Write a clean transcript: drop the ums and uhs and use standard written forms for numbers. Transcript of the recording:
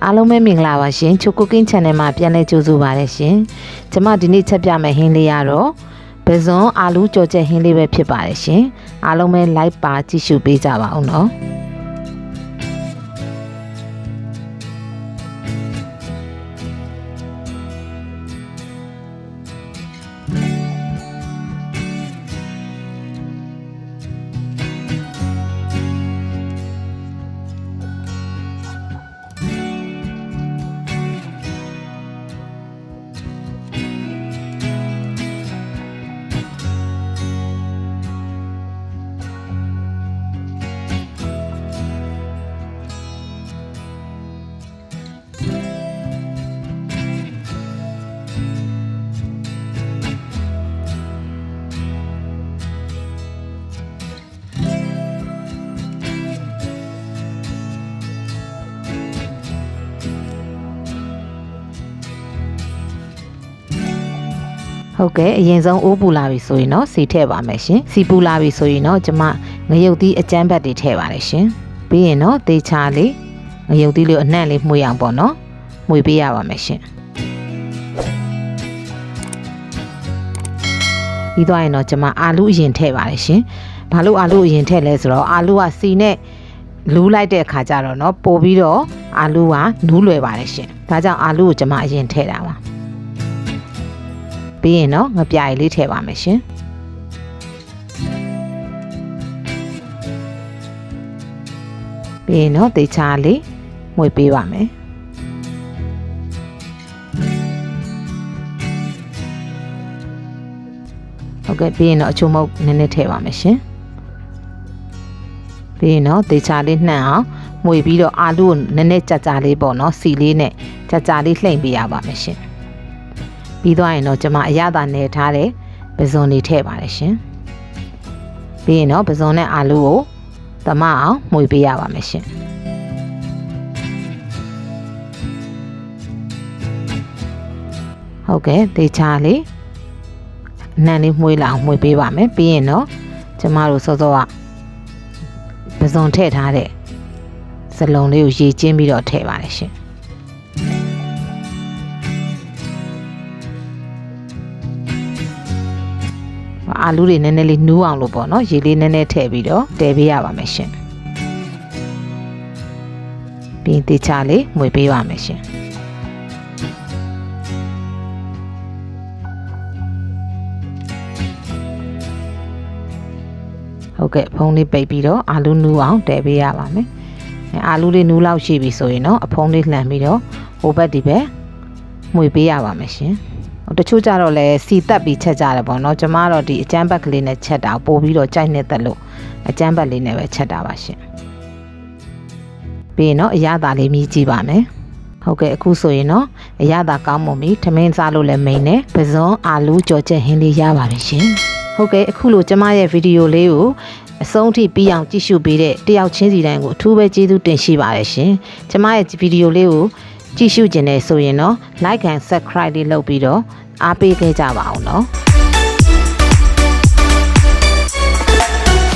အားလုံးပဲမင်္ဂလာပါရှင်ချိုကိုကင်း channel မှာပြန်လည်ကြိုဆိုပါရရှင်ကျမဒီနေ့ချက်ပြမယ့်ဟင်းလေးကတော့ဘဇွန်အာလူးကြော်ချက်ဟင်းလေးပဲဖြစ်ပါတယ်ရှင်အားလုံးပဲ like ပါကြည့်ရှုပေးကြပါအောင်နော်ဟုတ်ကဲ့အရင်ဆုံးအိုးပူလာပြီဆိုရင်တော့စီထည့်ပါမယ်ရှင်စီပူလာပြီဆိုရင်တော့ကျမငရုတ်သီးအကျန်းဘတ်တွေထည့်ပါတယ်ရှင်ပြီးရင်တော့တေချာလေးငရုတ်သီးလေးအနှံ့လေးမှုေအောင်ပေါ့နော်မှုေပေးရပါမယ်ရှင်ပြီးသွားရင်တော့ကျမအာလူးအရင်ထည့်ပါတယ်ရှင်ဘာလို့အာလူးအရင်ထည့်လဲဆိုတော့အာလူးကစီနဲ့လူးလိုက်တဲ့အခါကျတော့เนาะပို့ပြီးတော့အာလူးကနူးလွယ်ပါတယ်ရှင်ဒါကြောင့်အာလူးကိုကျမအရင်ထည့်တာပါပြီးရင်တော့ငပြားလေးထည့်ပါမယ်ရှင်ပြီးရင်တော့တေချာလေးမှုေပေးပါမယ်ဟုတ်ကဲ့ပြီးရင်တော့အချို့မဟုတ်နည်းနည်းထည့်ပါမယ်ရှင်ပြီးရင်တော့တေချာလေးနှံ့အောင်မှုေပြီးတော့အာလူးကိုနည်းနည်းကြာလေးပေါ့နော်စီလေးနဲ့ကြာလေးလှိမ့်ပေးရပါမယ်ရှင်ပြီးသွားရင်တော့ကျမအရသာနယ်ထားတဲ့ပဇွန်လေးထည့်ပါတယ်ရှင်ပြီးရင်တော့ပဇွန်နဲ့အာလူးကိုသမအောင်မှုေပေးရပါမယ်ရှင်ဟုတ်ကဲ့တေချာလေးနှံလေးမှုေးလာအောင်မှုေပေးပါမယ်ပြီးရင်တော့ကျမတို့စောစောကပဇွန်ထည့်ထားတဲ့စလုံးလေးကိုရေကျင်းပြီးတော့ထည့်ပါတယ်ရှင်အာလူးတွေနည်းနည်းလေးနူးအောင်လို့ပေါ့နော်ရေလေးနည်းနည်းထည့်ပြီးတော့တည်ပေးရပါမယ်ရှင်ပြီးတေချာလေးမှုေပေးပါမယ်ရှင်ဟုတ်ကဲ့ဖုံးလေးပိတ်ပြီးတော့အာလူးနူးအောင်တည်ပေးရပါမယ်အာလူးလေးနူးလောက်ရှိပြီဆိုရင်တော့အဖုံးလေးလှန်ပြီးတော့ဟိုဘက်ဒီဘက်မှုေပေးရပါမယ်ရှင်တချို့ကြတော့လဲစီတက်ပြီးချက်ကြတယ်ပေါ့နော်ကျမတော့ဒီအကျန်းဘက်ကလေးနဲ့ချက်တာပို့ပြီးတော့ကြိုက်နေသက်လို့အကျန်းဘက်လေးနဲ့ပဲချက်တာပါရှင်ပြီးရင်တော့အရသာလေးမြည်ကြည့်ပါမယ်ဟုတ်ကဲ့အခုဆိုရင်တော့အရသာကောင်းမွန်ပြီထမင်းစားလို့လည်းမိန်နဲ့ပဇွန်အာလူးကြော်ချက်ဟင်းလေးရပါတယ်ရှင်ဟုတ်ကဲ့အခုလိုကျမရဲ့ဗီဒီယိုလေးကိုအဆုံးထိပြီးအောင်ကြည့်ရှုပေးတဲ့တယောက်ချင်းစီတိုင်းကိုအထူးပဲကျေးဇူးတင်ရှိပါတယ်ရှင်ကျမရဲ့ဗီဒီယိုလေးကိုကြည့်ရှုခြင်းနဲ့ဆိုရင်တော့ like and subscribe လေးလုပ်ပြီးတော့အားပေးခဲ့ကြပါအောင်နော်